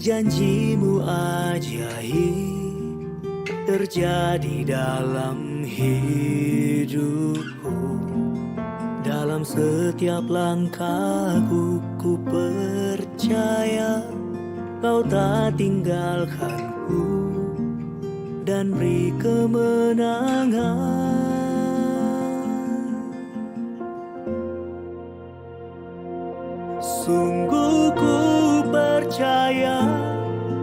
Janjimu ajaib terjadi dalam hidupku. Dalam setiap langkahku ku percaya Kau tak tinggalkanku dan beri kemenangan. Sungguh ku percaya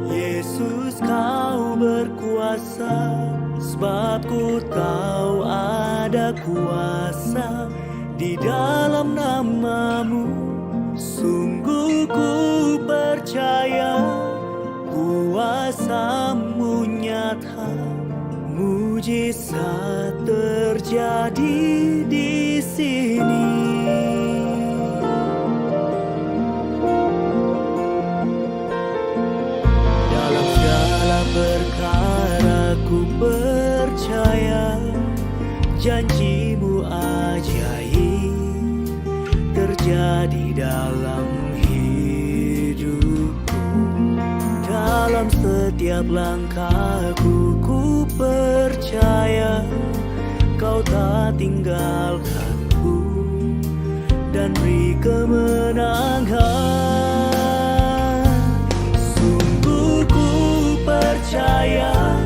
Yesus Kau berkuasa, sebab ku tahu ada kuasa di dalam nama-Mu. Sungguh ku percaya kuasa-Mu nyata, mujizat terjadi di sini. Dalam segala perkara ku percaya janji-Mu ajaib terjadi dalam hidupku. Dalam setiap langkahku ku percaya Kau tak tinggalkanku dan beri kemenangan. Sungguh ku percaya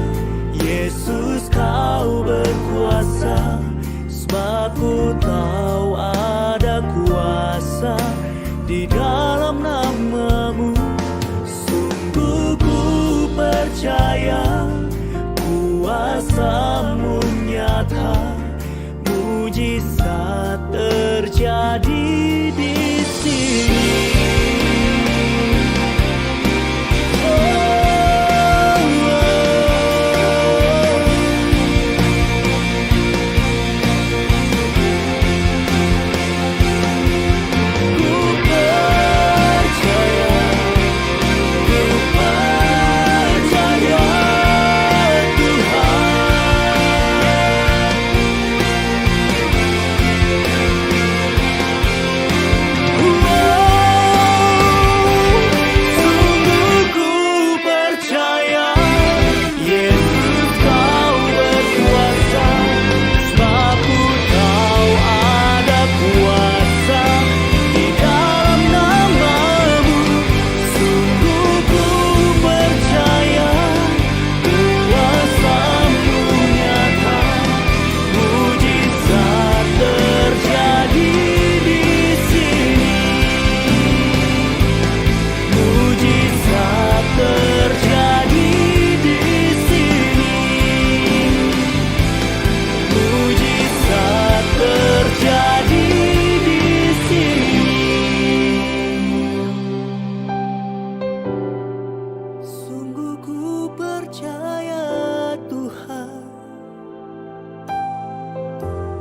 Yesus Kau berkuasa, sebab ku tahu ada kuasa di dalam nama-Mu. Sungguh ku percaya kuasa-Mu nyata, mujizat terjadi di sini.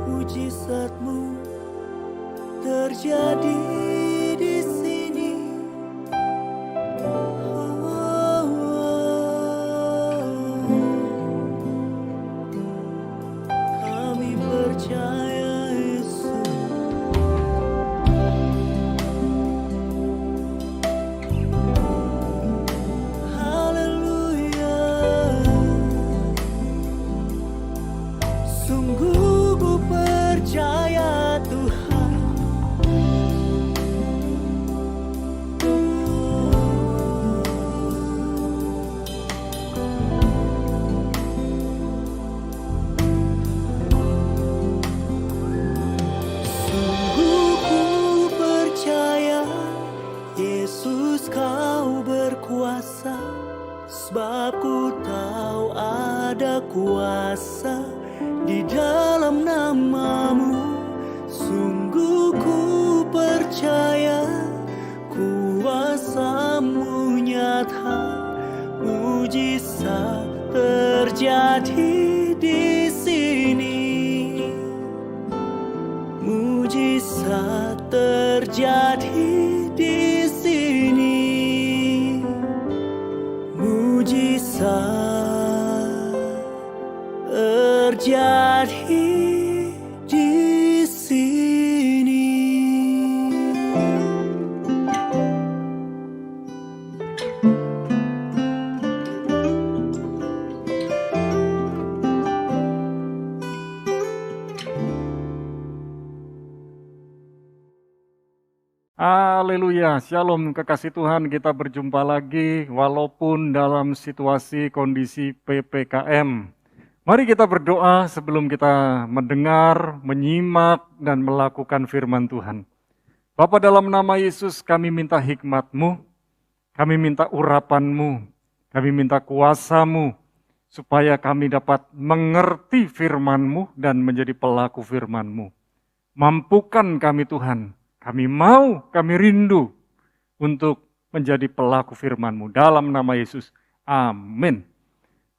Mujizat-Mu terjadi di sini. Kami percaya Yesus. Haleluya. Sungguh ku percaya Tuhan. Sungguh ku percaya Yesus Kau berkuasa, sebab ku tahu ada kuasa di dalam nama-Mu. Sungguh ku percaya kuasa-Mu nyata, mujizat terjadi di sini. Mujizat terjadi di sini. Mujizat terjadi di sini. Haleluya, Shalom kekasih Tuhan, kita berjumpa lagi walaupun dalam situasi kondisi PPKM. Mari kita berdoa sebelum kita mendengar, menyimak, dan melakukan firman Tuhan. Bapa, dalam nama Yesus kami minta hikmat-Mu, kami minta urapan-Mu, kami minta kuasa-Mu, supaya kami dapat mengerti firman-Mu dan menjadi pelaku firman-Mu. Mampukan kami Tuhan. Kami mau, kami rindu untuk menjadi pelaku firman-Mu dalam nama Yesus. Amin.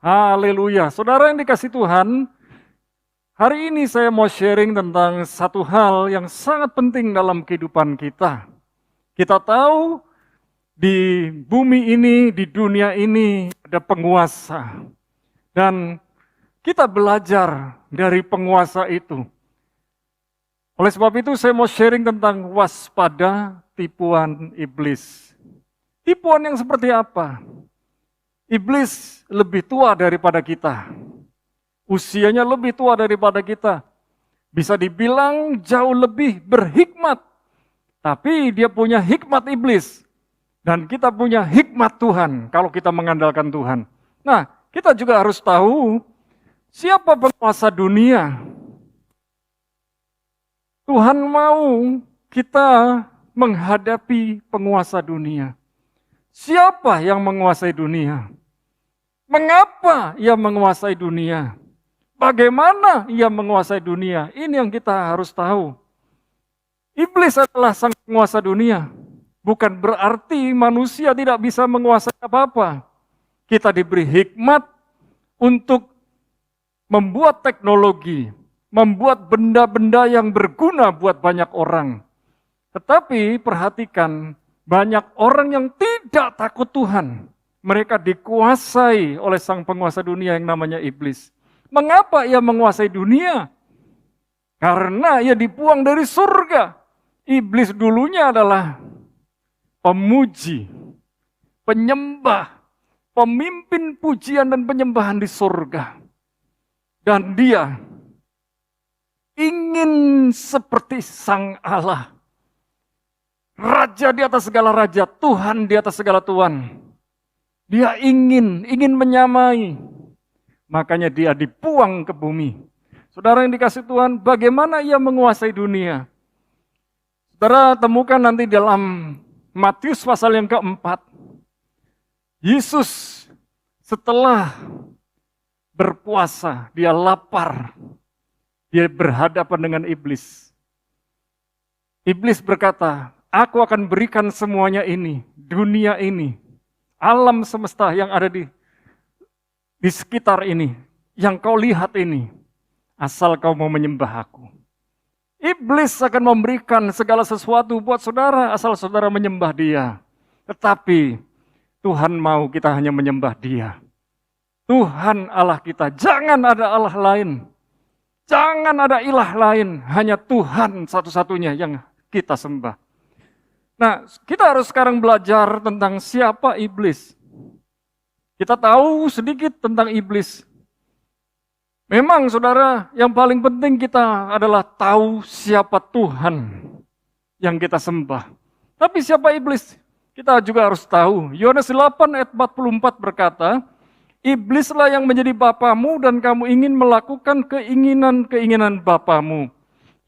Haleluya. Saudara yang dikasih Tuhan, hari ini saya mau sharing tentang satu hal yang sangat penting dalam kehidupan kita. Kita tahu di bumi ini, di dunia ini ada penguasa. Dan kita belajar dari penguasa itu. Oleh sebab itu saya mau sharing tentang waspada tipuan iblis. Tipuan yang seperti apa? Iblis lebih tua daripada kita. Usianya lebih tua daripada kita. Bisa dibilang jauh lebih berhikmat. Tapi dia punya hikmat iblis. Dan kita punya hikmat Tuhan kalau kita mengandalkan Tuhan. Nah, kita juga harus tahu siapa penguasa dunia. Tuhan mau kita menghadapi penguasa dunia. Siapa yang menguasai dunia? Mengapa ia menguasai dunia? Bagaimana ia menguasai dunia? Ini yang kita harus tahu. Iblis adalah sang penguasa dunia. Bukan berarti manusia tidak bisa menguasai apa-apa. Kita diberi hikmat untuk membuat teknologi, membuat benda-benda yang berguna buat banyak orang. Tetapi perhatikan, banyak orang yang tidak takut Tuhan. Mereka dikuasai oleh sang penguasa dunia yang namanya iblis. Mengapa ia menguasai dunia? Karena ia dibuang dari surga. Iblis dulunya adalah pemuji, penyembah, pemimpin pujian dan penyembahan di surga. Dan dia ingin seperti sang Allah. Raja di atas segala raja, Tuhan di atas segala Tuhan. Dia ingin menyamai. Makanya dia dibuang ke bumi. Saudara yang dikasih Tuhan, bagaimana ia menguasai dunia? Saudara temukan nanti dalam Matius pasal yang keempat. Yesus setelah berpuasa, dia lapar. Dia berhadapan dengan iblis. Iblis berkata, aku akan berikan semuanya ini, dunia ini, alam semesta yang ada di sekitar ini, yang kau lihat ini, asal kau mau menyembah aku. Iblis akan memberikan segala sesuatu buat saudara, asal saudara menyembah dia. Tetapi Tuhan mau kita hanya menyembah dia. Tuhan Allah kita, jangan ada Allah lain. Jangan ada ilah lain, hanya Tuhan satu-satunya yang kita sembah. Nah, kita harus sekarang belajar tentang siapa iblis. Kita tahu sedikit tentang iblis. Memang saudara, yang paling penting kita adalah tahu siapa Tuhan yang kita sembah. Tapi siapa iblis? Kita juga harus tahu. Yohanes 8 ayat 44 berkata, iblislah yang menjadi bapamu dan kamu ingin melakukan keinginan-keinginan bapamu.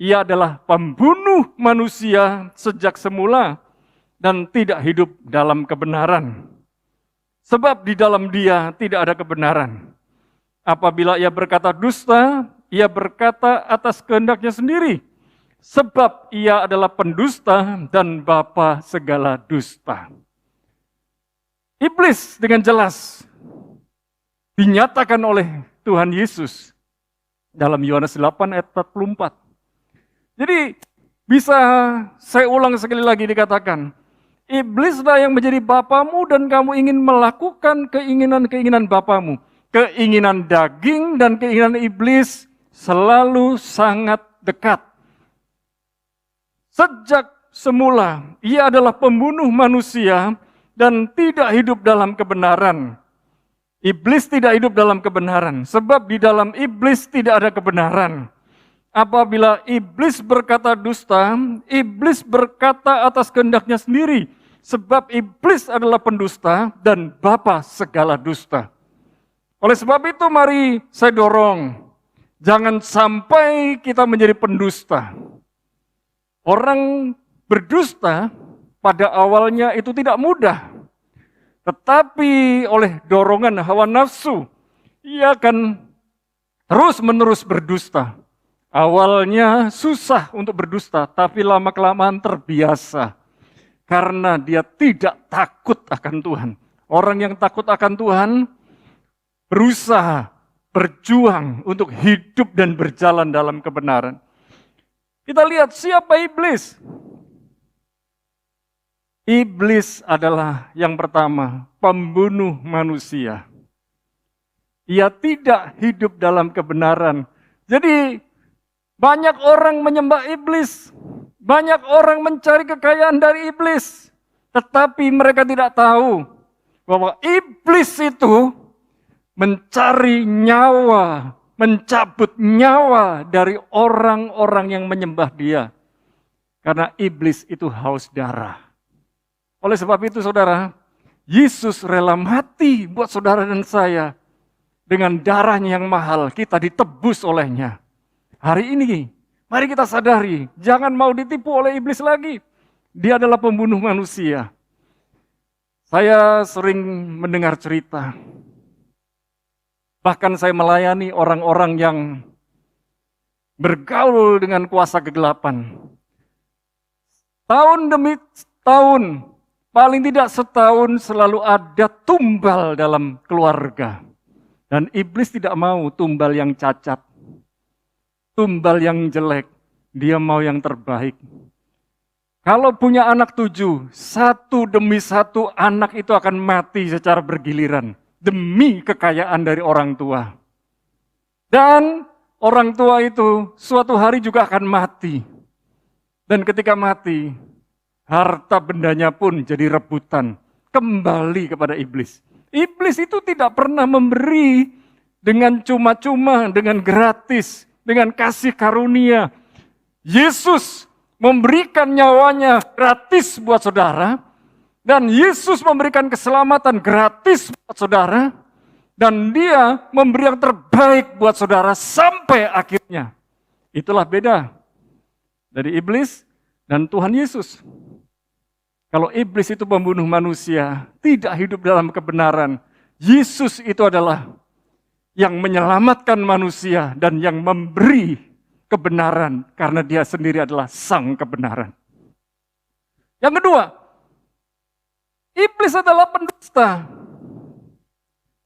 Ia adalah pembunuh manusia sejak semula dan tidak hidup dalam kebenaran. Sebab di dalam dia tidak ada kebenaran. Apabila ia berkata dusta, ia berkata atas kehendaknya sendiri. Sebab ia adalah pendusta dan bapa segala dusta. Iblis dengan jelas dinyatakan oleh Tuhan Yesus dalam Yohanes 8 ayat 44. Jadi bisa saya ulang sekali lagi dikatakan, iblislah yang menjadi bapamu dan kamu ingin melakukan keinginan-keinginan bapamu. Keinginan daging dan keinginan iblis selalu sangat dekat. Sejak semula ia adalah pembunuh manusia dan tidak hidup dalam kebenaran. Iblis tidak hidup dalam kebenaran, sebab di dalam iblis tidak ada kebenaran. Apabila iblis berkata dusta, iblis berkata atas kehendaknya sendiri, sebab iblis adalah pendusta dan bapa segala dusta. Oleh sebab itu mari saya dorong, jangan sampai kita menjadi pendusta. Orang berdusta pada awalnya itu tidak mudah, tetapi oleh dorongan hawa nafsu, ia akan terus-menerus berdusta. Awalnya susah untuk berdusta, tapi lama-kelamaan terbiasa. Karena dia tidak takut akan Tuhan. Orang yang takut akan Tuhan berusaha, berjuang untuk hidup dan berjalan dalam kebenaran. Kita lihat siapa iblis. Iblis adalah yang pertama, pembunuh manusia. Ia tidak hidup dalam kebenaran. Jadi banyak orang menyembah iblis, banyak orang mencari kekayaan dari iblis, tetapi mereka tidak tahu bahwa iblis itu mencari nyawa, mencabut nyawa dari orang-orang yang menyembah dia. Karena iblis itu haus darah. Oleh sebab itu saudara, Yesus rela mati buat saudara dan saya. Dengan darahnya yang mahal, kita ditebus olehnya. Hari ini, mari kita sadari, jangan mau ditipu oleh iblis lagi. Dia adalah pembunuh manusia. Saya sering mendengar cerita. Bahkan saya melayani orang-orang yang bergaul dengan kuasa kegelapan. Tahun demi tahun, paling tidak setahun selalu ada tumbal dalam keluarga. Dan iblis tidak mau tumbal yang cacat. Tumbal yang jelek, dia mau yang terbaik. Kalau punya anak 7, satu demi satu anak itu akan mati secara bergiliran. Demi kekayaan dari orang tua. Dan orang tua itu suatu hari juga akan mati. Dan ketika mati, harta bendanya pun jadi rebutan. Kembali kepada iblis. Iblis itu tidak pernah memberi dengan cuma-cuma, dengan gratis. Dengan kasih karunia. Yesus memberikan nyawanya gratis buat saudara. Dan Yesus memberikan keselamatan gratis buat saudara. Dan dia memberi yang terbaik buat saudara sampai akhirnya. Itulah beda dari iblis dan Tuhan Yesus. Kalau iblis itu pembunuh manusia, tidak hidup dalam kebenaran. Yesus itu adalah yang menyelamatkan manusia dan yang memberi kebenaran karena dia sendiri adalah sang kebenaran. Yang kedua, iblis adalah pendusta.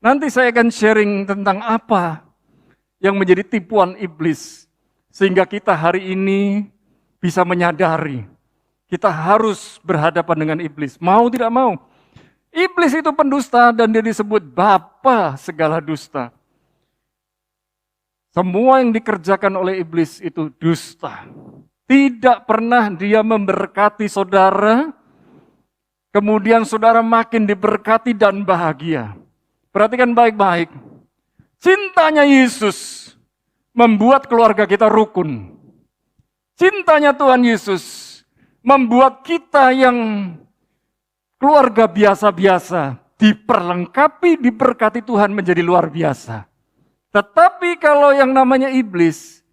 Nanti saya akan sharing tentang apa yang menjadi tipuan iblis sehingga kita hari ini bisa menyadari kita harus berhadapan dengan iblis. Mau tidak mau. Iblis itu pendusta dan dia disebut bapa segala dusta. Semua yang dikerjakan oleh iblis itu dusta. Tidak pernah dia memberkati saudara, kemudian saudara makin diberkati dan bahagia. Perhatikan baik-baik. Cintanya Yesus membuat keluarga kita rukun. Cintanya Tuhan Yesus membuat kita yang keluarga biasa-biasa diperlengkapi, diberkati Tuhan menjadi luar biasa. Tetapi kalau yang namanya iblis,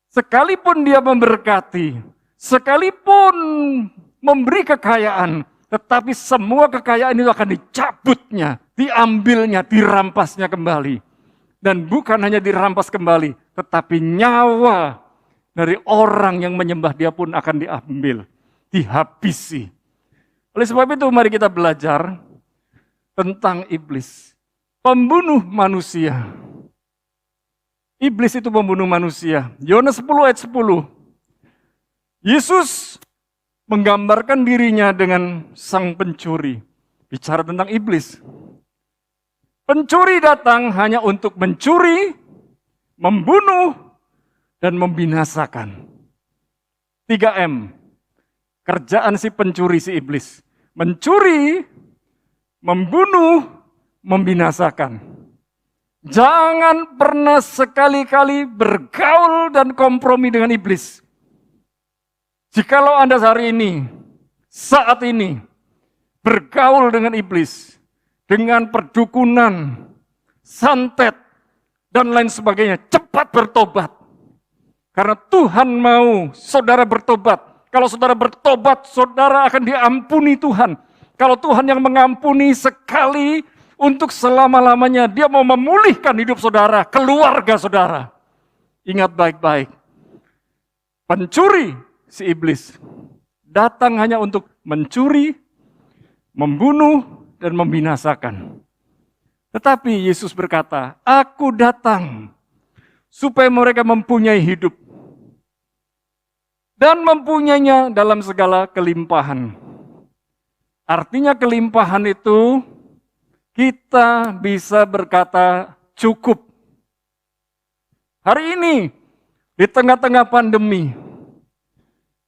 sekalipun dia memberkati, sekalipun memberi kekayaan, tetapi semua kekayaan itu akan dicabutnya, diambilnya, dirampasnya kembali. Dan bukan hanya dirampas kembali, tetapi nyawa dari orang yang menyembah dia pun akan diambil, dihabisi. Oleh sebab itu mari kita belajar tentang iblis. Pembunuh manusia. Iblis itu pembunuh manusia. Yohanes 10 ayat 10. Yesus menggambarkan dirinya dengan sang pencuri. Bicara tentang iblis. Pencuri datang hanya untuk mencuri, membunuh, dan membinasakan. 3M. Kerjaan si pencuri, si iblis. Mencuri, membunuh, membinasakan. Jangan pernah sekali-kali bergaul dan kompromi dengan iblis. Jikalau Anda hari ini, saat ini, bergaul dengan iblis, dengan perdukunan, santet, dan lain sebagainya, cepat bertobat. Karena Tuhan mau saudara bertobat. Kalau saudara bertobat, saudara akan diampuni Tuhan. Kalau Tuhan yang mengampuni sekali untuk selama-lamanya, Dia mau memulihkan hidup saudara, keluarga saudara. Ingat baik-baik. Pencuri si iblis datang hanya untuk mencuri, membunuh, dan membinasakan. Tetapi Yesus berkata, "Aku datang supaya mereka mempunyai hidup dan mempunyainya dalam segala kelimpahan." Artinya kelimpahan itu kita bisa berkata cukup. Hari ini di tengah-tengah pandemi,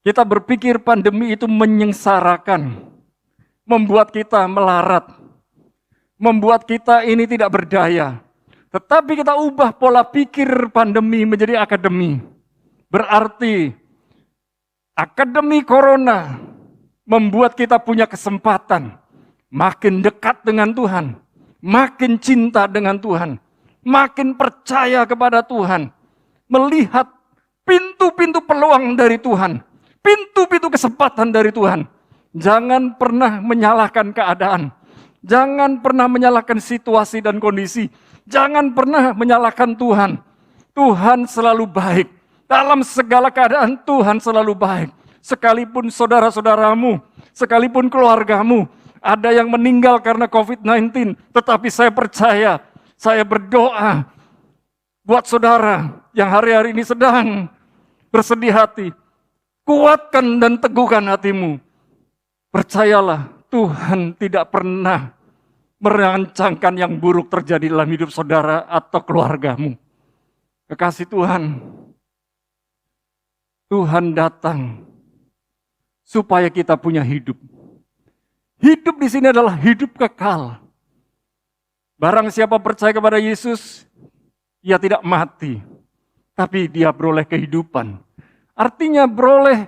kita berpikir pandemi itu menyengsarakan, membuat kita melarat, membuat kita ini tidak berdaya. Tetapi kita ubah pola pikir pandemi menjadi akademi. Berarti akademi corona membuat kita punya kesempatan makin dekat dengan Tuhan, makin cinta dengan Tuhan, makin percaya kepada Tuhan, melihat pintu-pintu peluang dari Tuhan, pintu-pintu kesempatan dari Tuhan. Jangan pernah menyalahkan keadaan, jangan pernah menyalahkan situasi dan kondisi, jangan pernah menyalahkan Tuhan. Tuhan selalu baik, dalam segala keadaan Tuhan selalu baik. Sekalipun saudara-saudaramu, sekalipun keluargamu, ada yang meninggal karena COVID-19, tetapi saya percaya, saya berdoa buat saudara yang hari-hari ini sedang bersedih hati. Kuatkan dan teguhkan hatimu. Percayalah, Tuhan tidak pernah merancangkan yang buruk terjadi dalam hidup saudara atau keluargamu. Kekasih Tuhan, Tuhan datang supaya kita punya hidup. Hidup di sini adalah hidup kekal. Barang siapa percaya kepada Yesus, ia tidak mati, tapi dia beroleh kehidupan. Artinya beroleh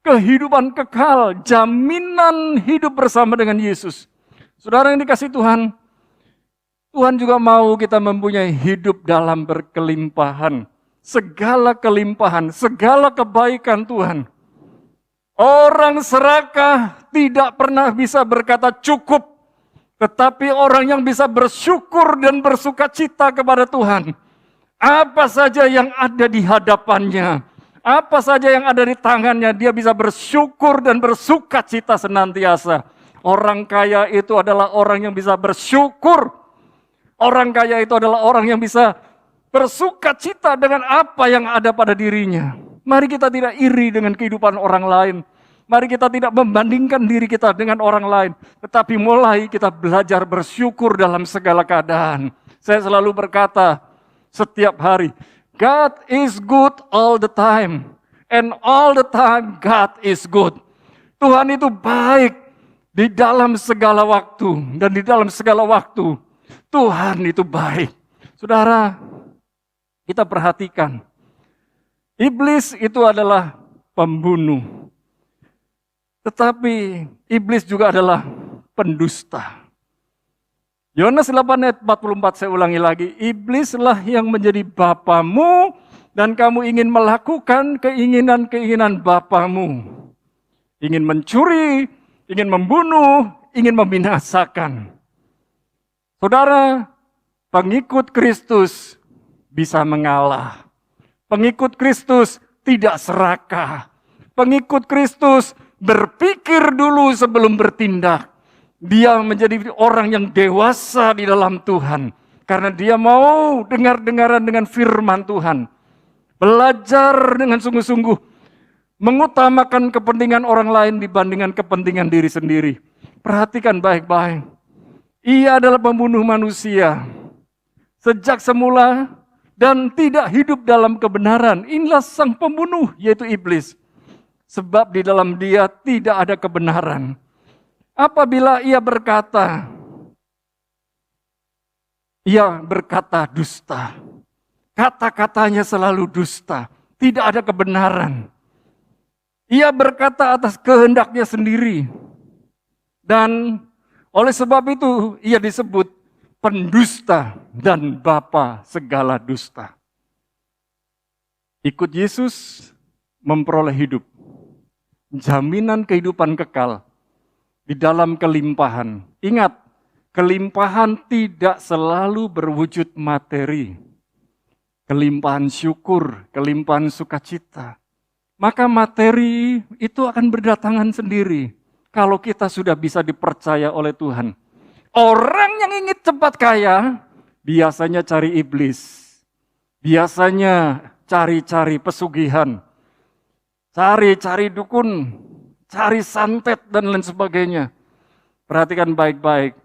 kehidupan kekal, jaminan hidup bersama dengan Yesus. Saudara yang dikasihi Tuhan, Tuhan juga mau kita mempunyai hidup dalam berkelimpahan. Segala kelimpahan, segala kebaikan Tuhan. Orang serakah tidak pernah bisa berkata cukup, tetapi orang yang bisa bersyukur dan bersuka cita kepada Tuhan. Apa saja yang ada di hadapannya, apa saja yang ada di tangannya, dia bisa bersyukur dan bersuka cita senantiasa. Orang kaya itu adalah orang yang bisa bersyukur. Orang kaya itu adalah orang yang bisa bersuka cita dengan apa yang ada pada dirinya. Mari kita tidak iri dengan kehidupan orang lain. Mari kita tidak membandingkan diri kita dengan orang lain. Tetapi mulai kita belajar bersyukur dalam segala keadaan. Saya selalu berkata setiap hari, God is good all the time. And all the time God is good. Tuhan itu baik di dalam segala waktu. Dan di dalam segala waktu Tuhan itu baik. Saudara, kita perhatikan. Iblis itu adalah pembunuh. Tetapi iblis juga adalah pendusta. Yohanes 8 ayat 44, saya ulangi lagi. Iblislah yang menjadi bapamu dan kamu ingin melakukan keinginan-keinginan bapamu. Ingin mencuri, ingin membunuh, ingin membinasakan. Saudara, pengikut Kristus bisa mengalah. Pengikut Kristus tidak serakah. Pengikut Kristus berpikir dulu sebelum bertindak. Dia menjadi orang yang dewasa di dalam Tuhan. Karena dia mau dengar-dengaran dengan firman Tuhan. Belajar dengan sungguh-sungguh. Mengutamakan kepentingan orang lain dibandingkan kepentingan diri sendiri. Perhatikan baik-baik. Ia adalah pembunuh manusia. Sejak semula dan tidak hidup dalam kebenaran. Inilah sang pembunuh, yaitu iblis. Sebab di dalam dia tidak ada kebenaran. Apabila ia berkata, ia berkata dusta. Kata-katanya selalu dusta. Tidak ada kebenaran. Ia berkata atas kehendaknya sendiri. Dan oleh sebab itu ia disebut pendusta dan bapa segala dusta. Ikut Yesus memperoleh hidup. Jaminan kehidupan kekal di dalam kelimpahan. Ingat, kelimpahan tidak selalu berwujud materi. Kelimpahan syukur, kelimpahan sukacita. Maka materi itu akan berdatangan sendiri kalau kita sudah bisa dipercaya oleh Tuhan. Orang yang ingin cepat kaya biasanya cari iblis. Biasanya cari-cari pesugihan. Cari-cari dukun, cari santet dan lain sebagainya. Perhatikan baik-baik.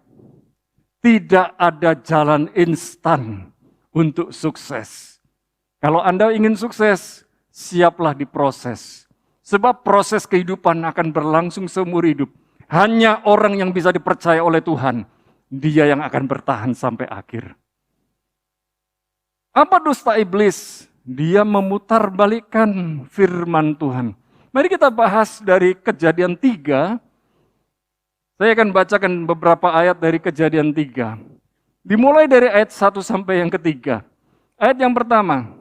Tidak ada jalan instan untuk sukses. Kalau Anda ingin sukses, siaplah diproses. Sebab proses kehidupan akan berlangsung seumur hidup. Hanya orang yang bisa dipercaya oleh Tuhan, dia yang akan bertahan sampai akhir. Apa dusta iblis? Dia memutarbalikkan firman Tuhan. Mari kita bahas dari Kejadian 3. Saya akan bacakan beberapa ayat dari Kejadian 3. Dimulai dari ayat 1 sampai yang ketiga. Ayat yang pertama.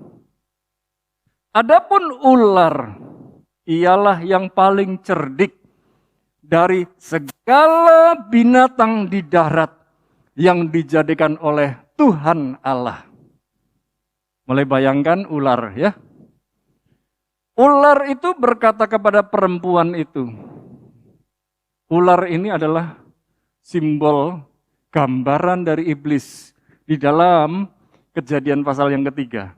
Adapun ular ialah yang paling cerdik dari segala binatang di darat yang dijadikan oleh Tuhan Allah. Mulai bayangkan ular ya. Ular itu berkata kepada perempuan itu. Ular ini adalah simbol gambaran dari iblis di dalam Kejadian pasal yang ketiga.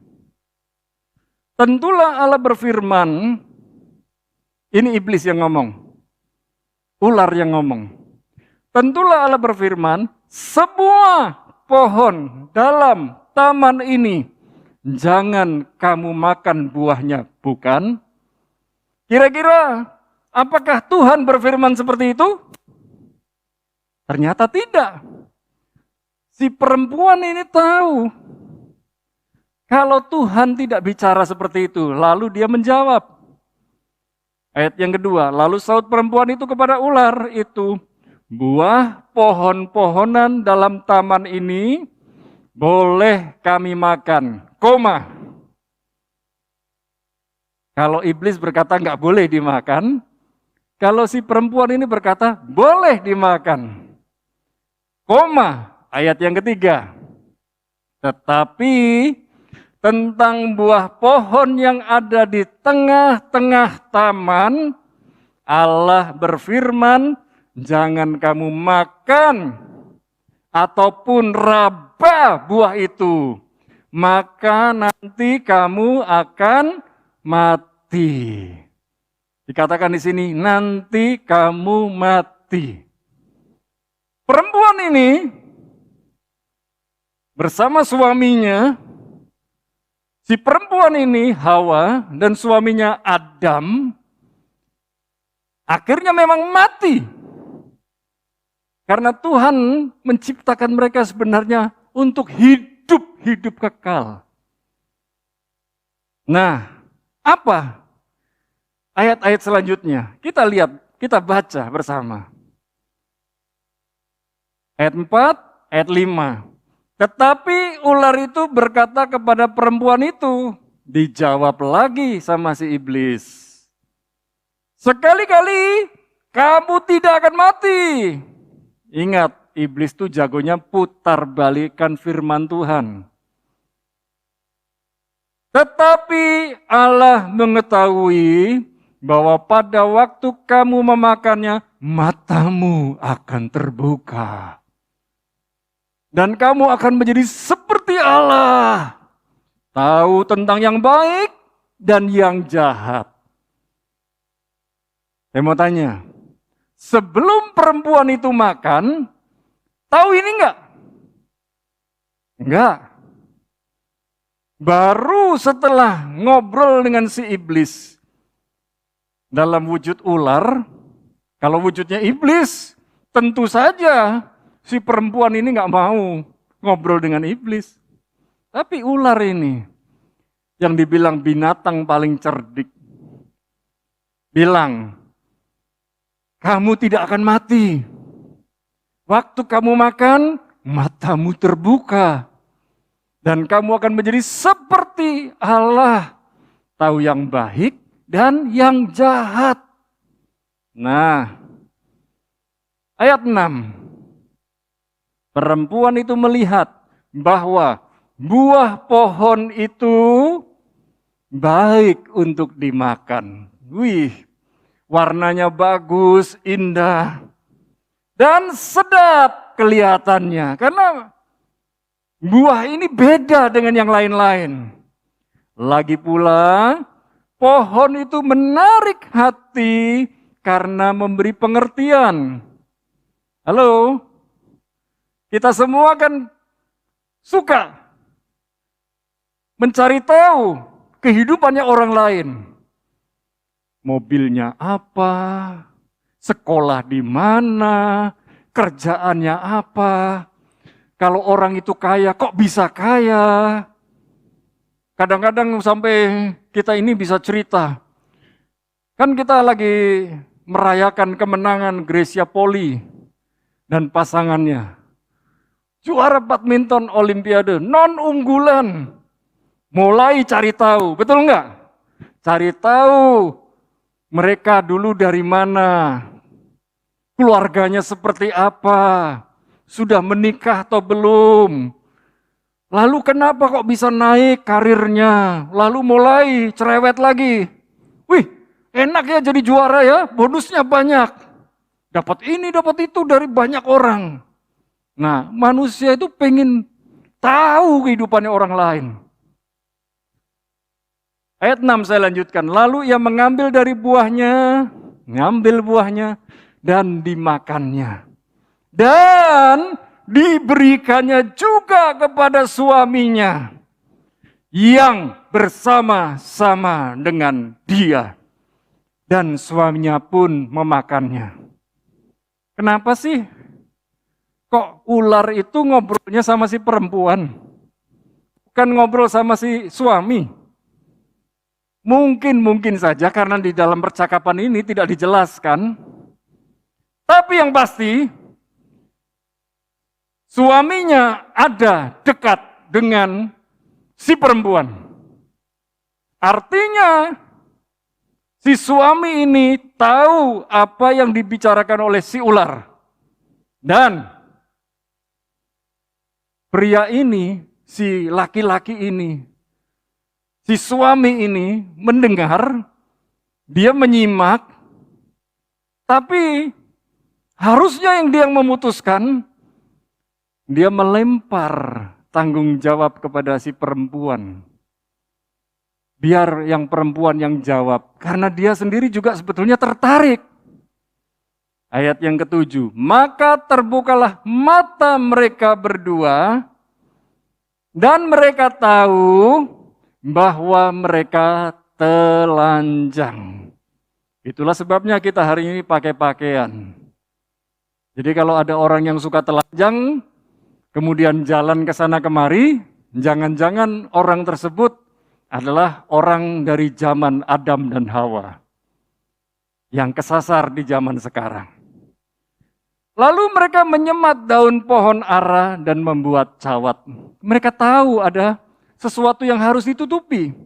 Tentulah Allah berfirman, ini iblis yang ngomong, ular yang ngomong. Tentulah Allah berfirman, semua pohon dalam taman ini jangan kamu makan buahnya, bukan? Kira-kira apakah Tuhan berfirman seperti itu? Ternyata tidak. Si perempuan ini tahu kalau Tuhan tidak bicara seperti itu, lalu dia menjawab. Ayat yang kedua, lalu saut perempuan itu kepada ular itu, buah pohon-pohonan dalam taman ini boleh kami makan, koma. Kalau iblis berkata nggak boleh dimakan, kalau si perempuan ini berkata boleh dimakan, koma. Ayat yang ketiga, tetapi tentang buah pohon yang ada di tengah-tengah taman, Allah berfirman, jangan kamu makan ataupun raba buah itu, maka nanti kamu akan mati. Dikatakan di sini, nanti kamu mati. Perempuan ini bersama suaminya, si perempuan ini Hawa dan suaminya Adam, akhirnya memang mati. Karena Tuhan menciptakan mereka sebenarnya untuk hidup kekal. Nah, apa ayat-ayat selanjutnya? Kita lihat, kita baca bersama. Ayat 4, ayat 5. Tetapi ular itu berkata kepada perempuan itu, dijawab lagi sama si iblis. Sekali-kali kamu tidak akan mati. Ingat, iblis itu jagonya putar balikan firman Tuhan. Tetapi Allah mengetahui bahwa pada waktu kamu memakannya, matamu akan terbuka. Dan kamu akan menjadi seperti Allah. Tahu tentang yang baik dan yang jahat. Saya mau tanya, sebelum perempuan itu makan, tahu ini enggak? Enggak. Baru setelah ngobrol dengan si iblis dalam wujud ular, kalau wujudnya iblis, tentu saja si perempuan ini nggak mau ngobrol dengan iblis. Tapi ular ini, yang dibilang binatang paling cerdik, bilang, kamu tidak akan mati. Waktu kamu makan, matamu terbuka. Dan kamu akan menjadi seperti Allah, tahu yang baik dan yang jahat. Nah, ayat 6. Perempuan itu melihat bahwa buah pohon itu baik untuk dimakan. Wih, warnanya bagus, indah, dan sedap kelihatannya. Karena buah ini beda dengan yang lain-lain. Lagi pula, pohon itu menarik hati karena memberi pengertian. Halo? Kita semua kan suka mencari tahu kehidupannya orang lain. Mobilnya apa, sekolah di mana, kerjaannya apa. Kalau orang itu kaya, kok bisa kaya? Kadang-kadang sampai kita ini bisa cerita. Kan kita lagi merayakan kemenangan Grecia Poli dan pasangannya. Juara badminton olimpiade, non unggulan. Mulai cari tahu, betul enggak? Cari tahu mereka dulu dari mana, keluarganya seperti apa, sudah menikah atau belum. Lalu kenapa kok bisa naik karirnya, lalu mulai cerewet lagi. Wih, enak ya jadi juara ya, bonusnya banyak. Dapat ini, dapat itu dari banyak orang. Nah, manusia itu pengen tahu kehidupannya orang lain. Ayat 6 saya lanjutkan. Lalu ia mengambil dari buahnya, dan dimakannya. Dan diberikannya juga kepada suaminya yang bersama-sama dengan dia. Dan suaminya pun memakannya. Kenapa sih? Kok ular itu ngobrolnya sama si perempuan? Bukan ngobrol sama si suami. Mungkin saja karena di dalam percakapan ini tidak dijelaskan. Tapi yang pasti, suaminya ada dekat dengan si perempuan. Artinya, si suami ini tahu apa yang dibicarakan oleh si ular. Dan pria ini, si laki-laki ini, si suami ini mendengar, dia menyimak, tapi harusnya yang dia memutuskan, dia melempar tanggung jawab kepada si perempuan. Biar yang perempuan yang jawab, karena dia sendiri juga sebetulnya tertarik. Ayat yang ke-7, maka terbukalah mata mereka berdua, dan mereka tahu bahwa mereka telanjang. Itulah sebabnya kita hari ini pakai pakaian. Jadi kalau ada orang yang suka telanjang, kemudian jalan ke sana kemari, jangan-jangan orang tersebut adalah orang dari zaman Adam dan Hawa yang kesasar di zaman sekarang. Lalu mereka menyemat daun pohon ara dan membuat cawat. Mereka tahu ada sesuatu yang harus ditutupi.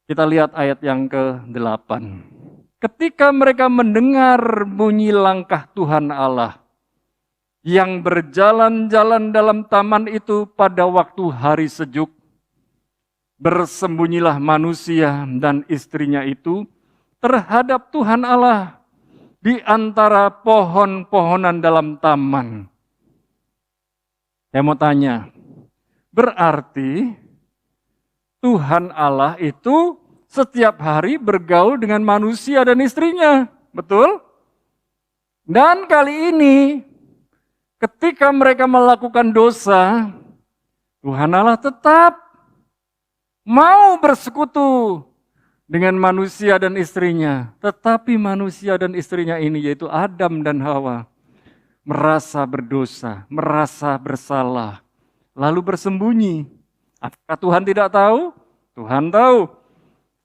Kita lihat ayat yang ke-8. Ketika mereka mendengar bunyi langkah Tuhan Allah yang berjalan-jalan dalam taman itu pada waktu hari sejuk, bersembunyilah manusia dan istrinya itu terhadap Tuhan Allah di antara pohon-pohonan dalam taman. Saya mau tanya, berarti Tuhan Allah itu setiap hari bergaul dengan manusia dan istrinya, betul? Dan kali ini, ketika mereka melakukan dosa, Tuhan Allah tetap mau bersekutu dengan manusia dan istrinya. Tetapi manusia dan istrinya ini, yaitu Adam dan Hawa, merasa berdosa, merasa bersalah, lalu bersembunyi. Apakah Tuhan tidak tahu? Tuhan tahu.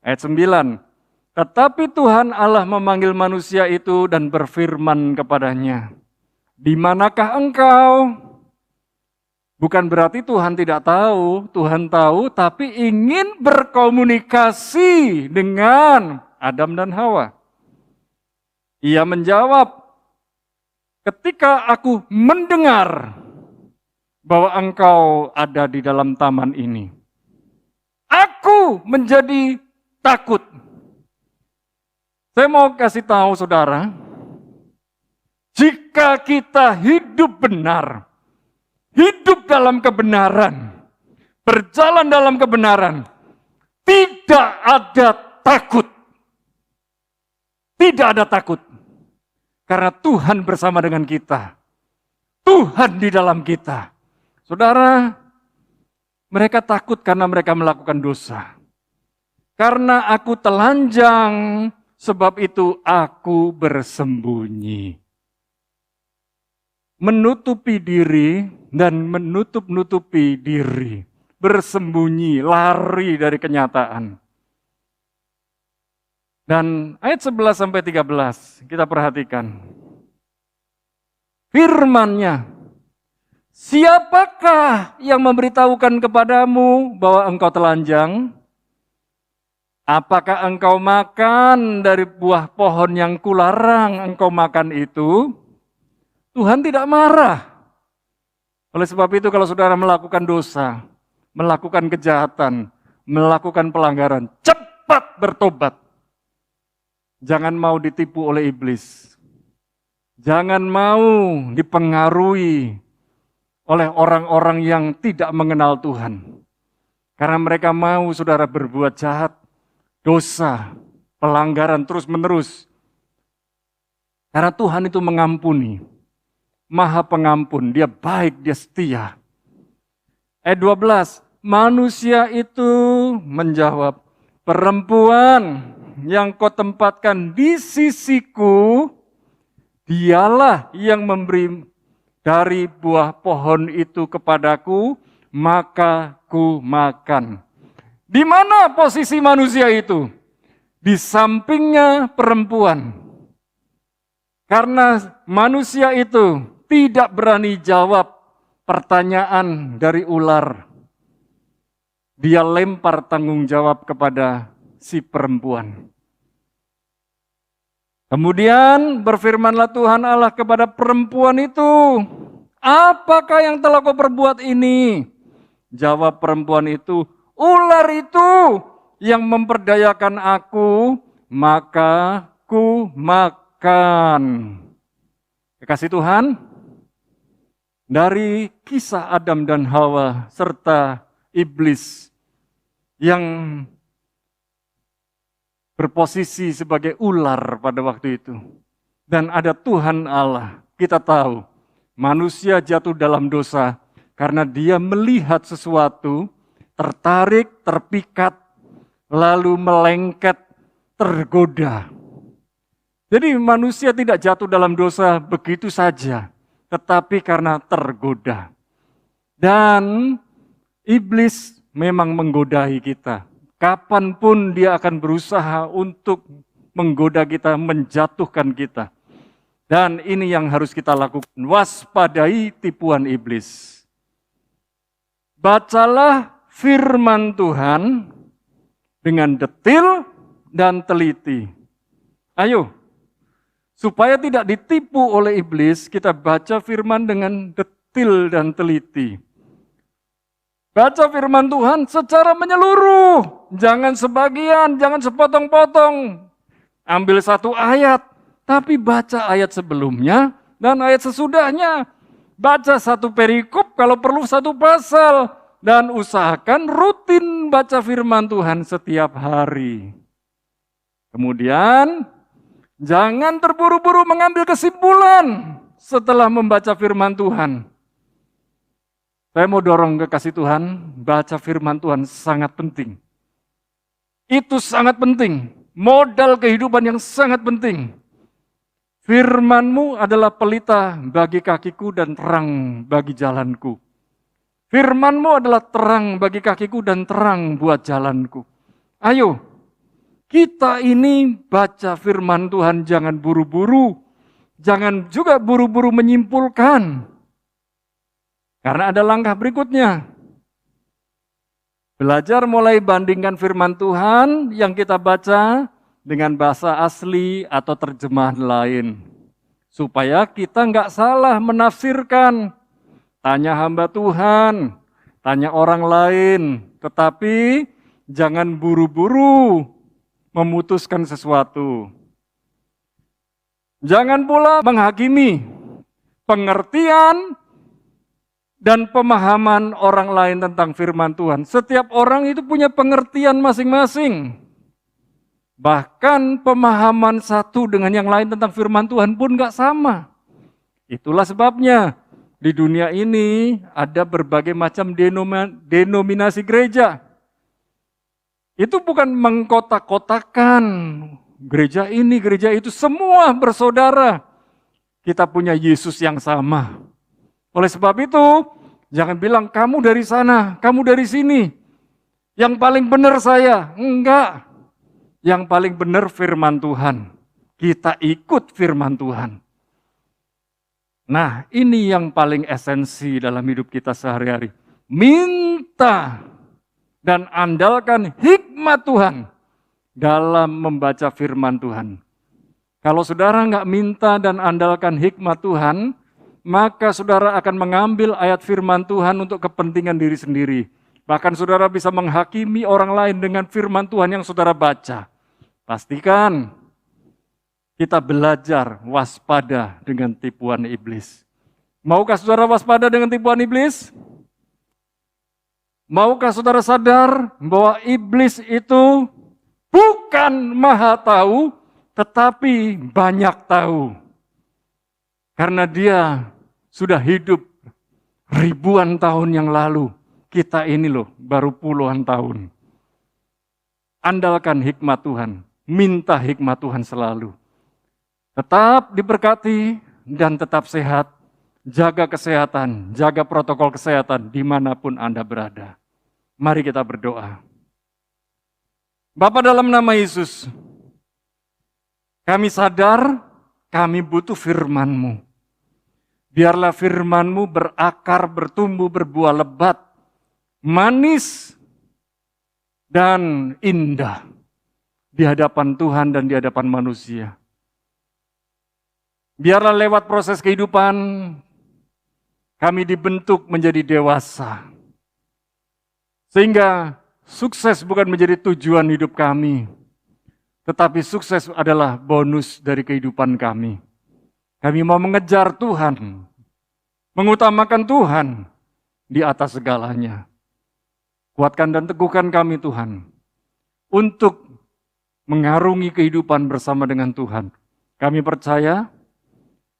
Ayat 9. Tetapi Tuhan Allah memanggil manusia itu dan berfirman kepadanya, "Di manakah engkau?" Bukan berarti Tuhan tidak tahu, Tuhan tahu, tapi ingin berkomunikasi dengan Adam dan Hawa. Ia menjawab, "Ketika aku mendengar bahwa engkau ada di dalam taman ini, aku menjadi takut." Saya mau kasih tahu saudara, jika kita hidup benar, hidup dalam kebenaran, berjalan dalam kebenaran, tidak ada takut. Tidak ada takut. Karena Tuhan bersama dengan kita. Tuhan di dalam kita. Saudara, mereka takut karena mereka melakukan dosa. Karena aku telanjang, sebab itu aku bersembunyi. Menutupi diri dan menutup-nutupi diri. Bersembunyi, lari dari kenyataan. Dan ayat 11 sampai 13 kita perhatikan. Firman-Nya, "Siapakah yang memberitahukan kepadamu bahwa engkau telanjang? Apakah engkau makan dari buah pohon yang kularang engkau makan itu?" Tuhan tidak marah. Oleh sebab itu kalau saudara melakukan dosa, melakukan kejahatan, melakukan pelanggaran, cepat bertobat. Jangan mau ditipu oleh iblis. Jangan mau dipengaruhi oleh orang-orang yang tidak mengenal Tuhan. Karena mereka mau saudara berbuat jahat, dosa, pelanggaran terus-menerus. Karena Tuhan itu mengampuni. Maha pengampun, Dia baik, Dia setia. Ayat 12, manusia itu menjawab, "Perempuan yang kau tempatkan di sisiku, dialah yang memberi dari buah pohon itu kepadaku, maka ku makan." Di mana posisi manusia itu? Di sampingnya perempuan. Karena manusia itu tidak berani jawab pertanyaan dari ular. Dia lempar tanggung jawab kepada si perempuan. Kemudian berfirmanlah Tuhan Allah kepada perempuan itu, "Apakah yang telah kau perbuat ini?" Jawab perempuan itu, "Ular itu yang memperdayakan aku, maka ku makan." Kekasih Tuhan, dari kisah Adam dan Hawa serta iblis yang berposisi sebagai ular pada waktu itu. Dan ada Tuhan Allah. Kita tahu manusia jatuh dalam dosa karena dia melihat sesuatu, tertarik, terpikat, lalu melengket, tergoda. Jadi manusia tidak jatuh dalam dosa begitu saja, tetapi karena tergoda. Dan iblis memang menggodai kita. Kapanpun dia akan berusaha untuk menggoda kita, menjatuhkan kita. Dan ini yang harus kita lakukan, waspadai tipuan iblis. Bacalah firman Tuhan dengan detil dan teliti. Ayo, supaya tidak ditipu oleh iblis, kita baca firman dengan detil dan teliti. Baca firman Tuhan secara menyeluruh. Jangan sebagian, jangan sepotong-potong. Ambil satu ayat, tapi baca ayat sebelumnya dan ayat sesudahnya. Baca satu perikop, kalau perlu satu pasal. Dan usahakan rutin baca firman Tuhan setiap hari. Kemudian, jangan terburu-buru mengambil kesimpulan setelah membaca firman Tuhan. Saya mau dorong kekasih Tuhan, baca firman Tuhan sangat penting. Itu sangat penting, modal kehidupan yang sangat penting. Firman-Mu adalah pelita bagi kakiku dan terang bagi jalanku. Firman-Mu adalah terang bagi kakiku dan terang buat jalanku. Ayo, kita ini baca firman Tuhan, jangan buru-buru. Jangan juga buru-buru menyimpulkan. Karena ada langkah berikutnya. Belajar mulai bandingkan firman Tuhan yang kita baca dengan bahasa asli atau terjemahan lain. Supaya kita nggak salah menafsirkan. Tanya hamba Tuhan, tanya orang lain. Tetapi jangan buru-buru memutuskan sesuatu. Jangan pula menghakimi pengertian dan pemahaman orang lain tentang firman Tuhan. Setiap orang itu punya pengertian masing-masing. Bahkan pemahaman satu dengan yang lain tentang firman Tuhan pun gak sama. Itulah sebabnya di dunia ini ada berbagai macam denominasi gereja. Itu bukan mengkotak-kotakan gereja ini, gereja itu, semua bersaudara. Kita punya Yesus yang sama. Oleh sebab itu, jangan bilang kamu dari sana, kamu dari sini. Yang paling benar saya. Enggak. Yang paling benar firman Tuhan. Kita ikut firman Tuhan. Nah, ini yang paling esensi dalam hidup kita sehari-hari. Minta dan andalkan hikmat Tuhan dalam membaca firman Tuhan. Kalau saudara nggak minta dan andalkan hikmat Tuhan, maka saudara akan mengambil ayat firman Tuhan untuk kepentingan diri sendiri. Bahkan saudara bisa menghakimi orang lain dengan firman Tuhan yang saudara baca. Pastikan kita belajar waspada dengan tipuan iblis. Maukah saudara waspada dengan tipuan iblis? Maukah saudara sadar bahwa iblis itu bukan maha tahu, tetapi banyak tahu. Karena dia sudah hidup ribuan tahun yang lalu. Kita ini loh baru puluhan tahun. Andalkan hikmat Tuhan. Minta hikmat Tuhan selalu. Tetap diberkati dan tetap sehat. Jaga kesehatan, jaga protokol kesehatan dimanapun Anda berada. Mari kita berdoa. Bapa, dalam nama Yesus, kami sadar kami butuh firman-Mu. Biarlah firman-Mu berakar, bertumbuh, berbuah lebat, manis, dan indah di hadapan Tuhan dan di hadapan manusia. Biarlah lewat proses kehidupan kami dibentuk menjadi dewasa. Sehingga sukses bukan menjadi tujuan hidup kami, tetapi sukses adalah bonus dari kehidupan kami. Kami mau mengejar Tuhan, mengutamakan Tuhan di atas segalanya. Kuatkan dan teguhkan kami Tuhan, untuk mengarungi kehidupan bersama dengan Tuhan. Kami percaya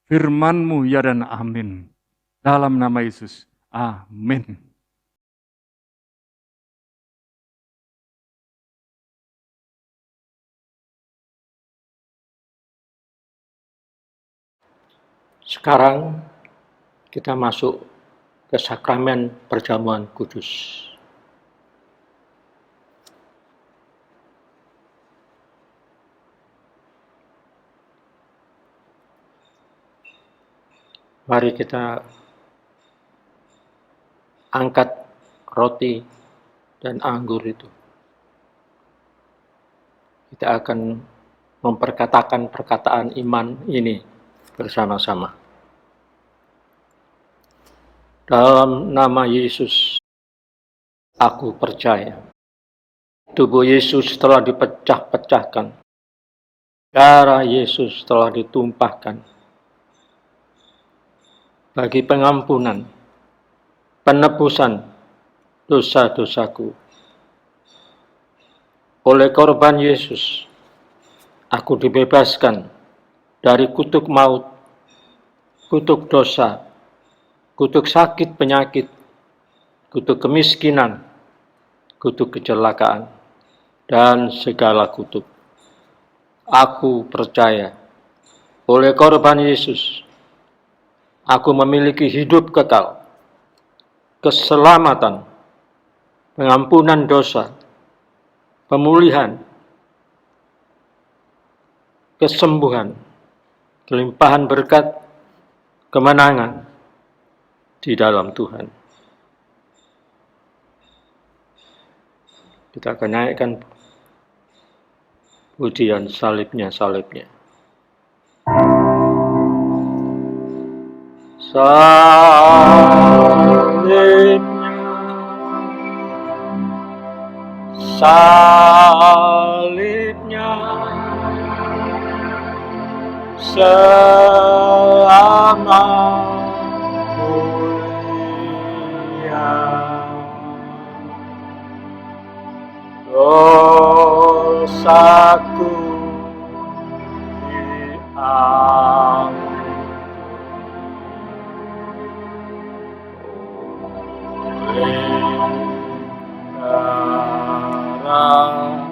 firman-Mu ya dan amin. Dalam nama Yesus, amin. Sekarang kita masuk ke sakramen perjamuan kudus. Mari kita angkat roti dan anggur itu. Kita akan memperkatakan perkataan iman ini bersama-sama. Dalam nama Yesus, aku percaya. Tubuh Yesus telah dipecah-pecahkan. Darah Yesus telah ditumpahkan bagi pengampunan, penebusan dosa-dosaku. Oleh korban Yesus, aku dibebaskan dari kutuk maut, kutuk dosa, kutuk sakit penyakit, kutuk kemiskinan, kutuk kecelakaan, dan segala kutuk. Aku percaya Oleh korban Yesus, aku memiliki hidup kekal, keselamatan, pengampunan dosa, pemulihan, kesembuhan, kelimpahan berkat, kemenangan di dalam Tuhan. Kita akan naikkan pujian salibnya. Salibnya, salibnya, selamat mulia. Dosaku diampuni oleh darah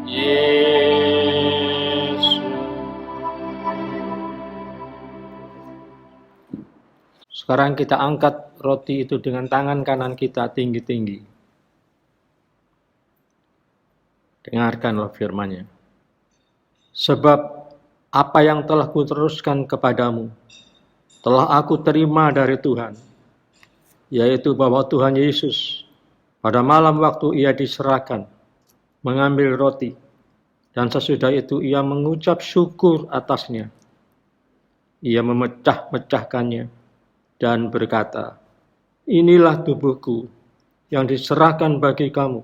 Yesus. Sekarang kita angkat roti itu dengan tangan kanan kita tinggi-tinggi. Dengarkanlah firman-Nya. Sebab apa yang telah kuteruskan kepadamu, telah aku terima dari Tuhan, yaitu bahwa Tuhan Yesus pada malam waktu ia diserahkan, mengambil roti, dan sesudah itu ia mengucap syukur atasnya. Ia memecah-mecahkannya dan berkata, inilah tubuhku yang diserahkan bagi kamu.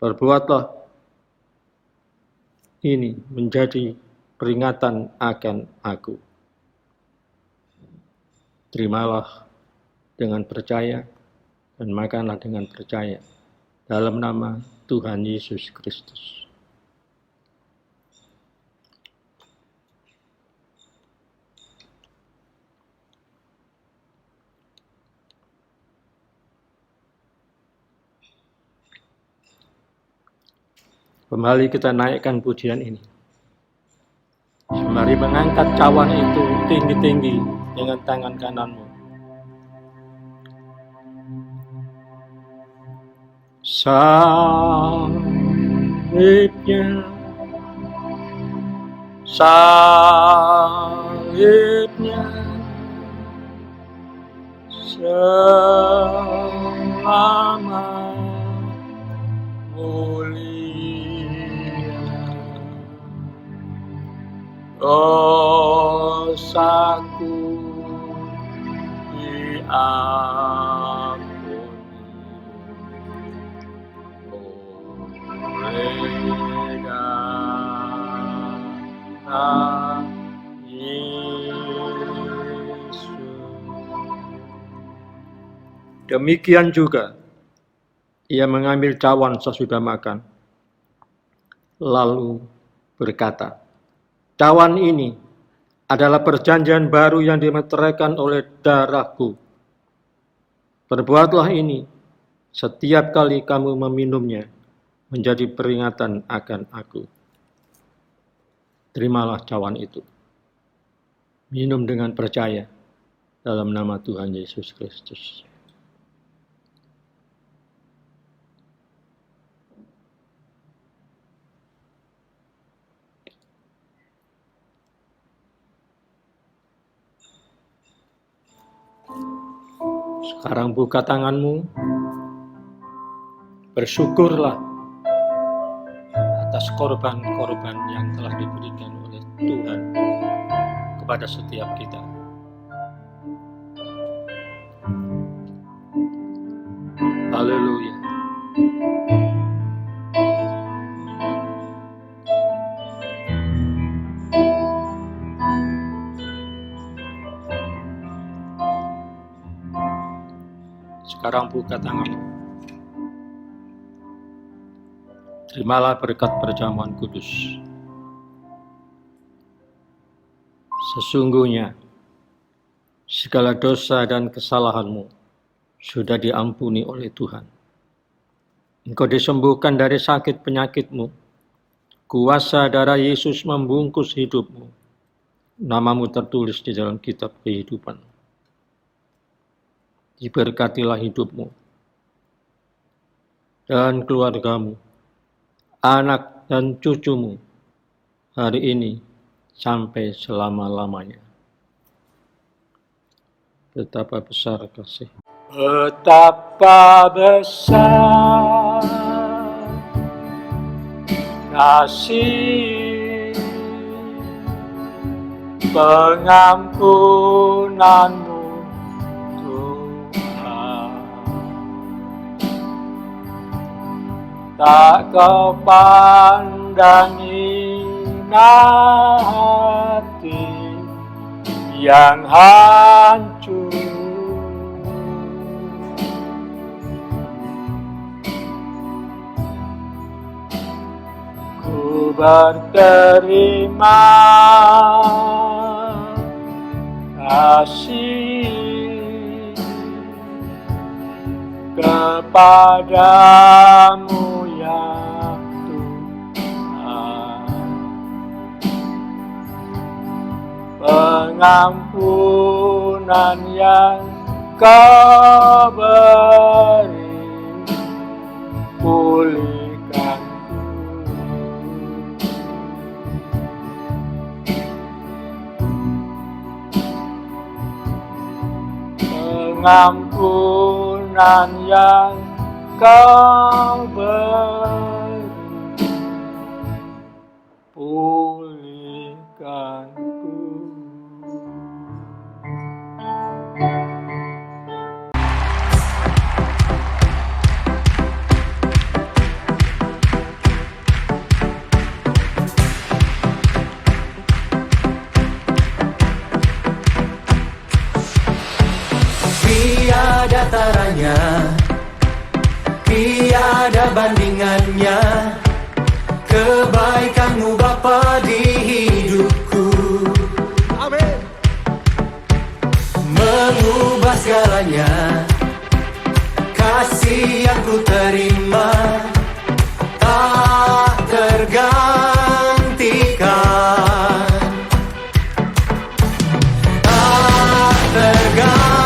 Perbuatlah ini menjadi peringatan akan aku. Terimalah dengan percaya dan makanlah dengan percaya dalam nama Tuhan Yesus Kristus. Kembali kita naikkan pujian ini. Mari mengangkat cawan itu tinggi-tinggi dengan tangan kananmu. Salibnya, salibnya, selamat mulia. Dosaku diampuni oleh darah Yesus. Demikian juga ia mengambil cawan sesudah makan, lalu berkata, cawan ini adalah perjanjian baru yang dimeteraikan oleh darahku. Perbuatlah ini setiap kali kamu meminumnya, menjadi peringatan akan aku. Terimalah cawan itu. Minum dengan percaya dalam nama Tuhan Yesus Kristus. Sekarang buka tanganmu, bersyukurlah atas korban-korban yang telah diberikan oleh Tuhan kepada setiap kita. Haleluya. Sekarang buka tanganmu. Terimalah berkat perjamuan kudus. Sesungguhnya segala dosa dan kesalahanmu sudah diampuni oleh Tuhan. Engkau disembuhkan dari sakit penyakitmu. Kuasa darah Yesus membungkus hidupmu. namamu tertulis di dalam kitab kehidupan. Diberkatilah hidupmu dan keluargamu, anak dan cucumu hari ini sampai selama-lamanya. Betapa besar kasih. Betapa besar kasih pengampunanmu Tuhan. Tak kau pandangi hati yang hancur, ku berterima kasih kepadamu ya Tuhan. Pengampunan yang Kau beri, pulihkanku. Pengampunan yang Kau beri, pulihkanku. Tiada taranya, tiada bandingannya, kebaikan-Mu Bapa di hidupku. Amin. Mengubah segalanya, kasih yang ku terima tak tergantikan. Tak tergantikan.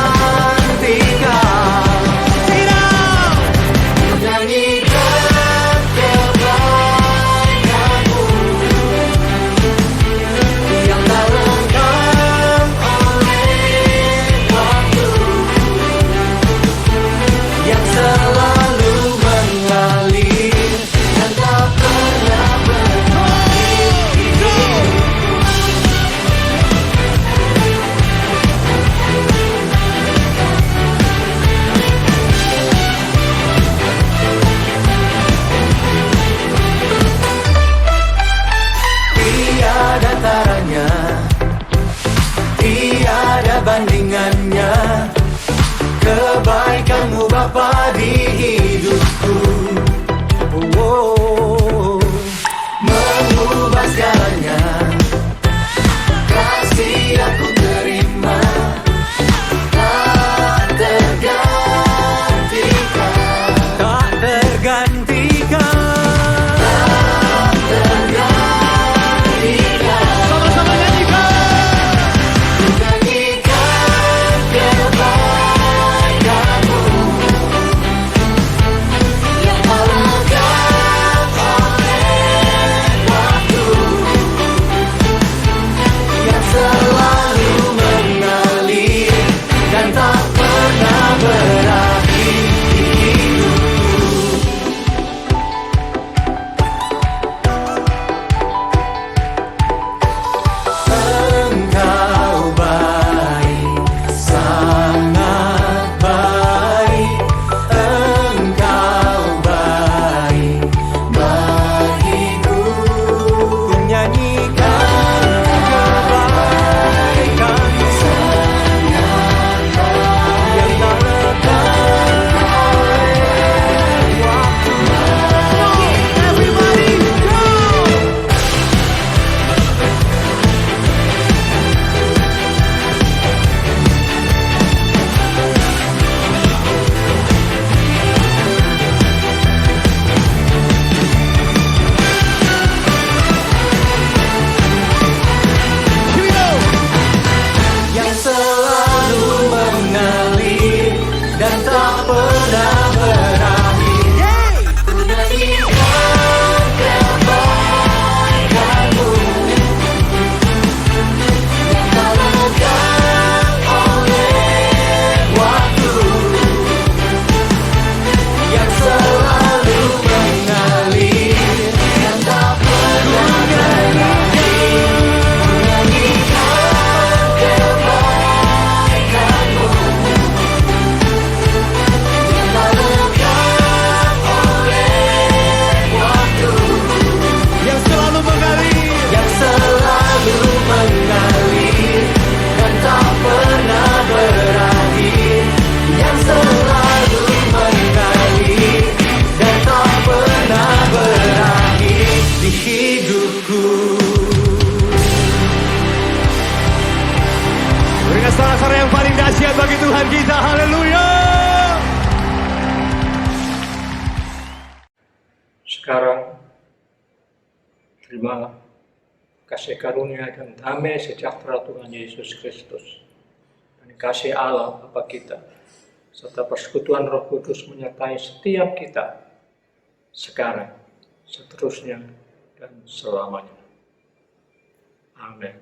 Tiada bandingannya, kebaikan-Mu Bapa di hidupku. Oh, mengubah segalanya, kasih yang ku terima tak tergantikan. Tak tergantikan. sekarang. Terima kasih karunia dan damai sejahtera Tuhan Yesus Kristus, dan kasih Allah Bapa kita, serta persekutuan Roh Kudus menyertai setiap kita sekarang, seterusnya, dan selamanya. Amin.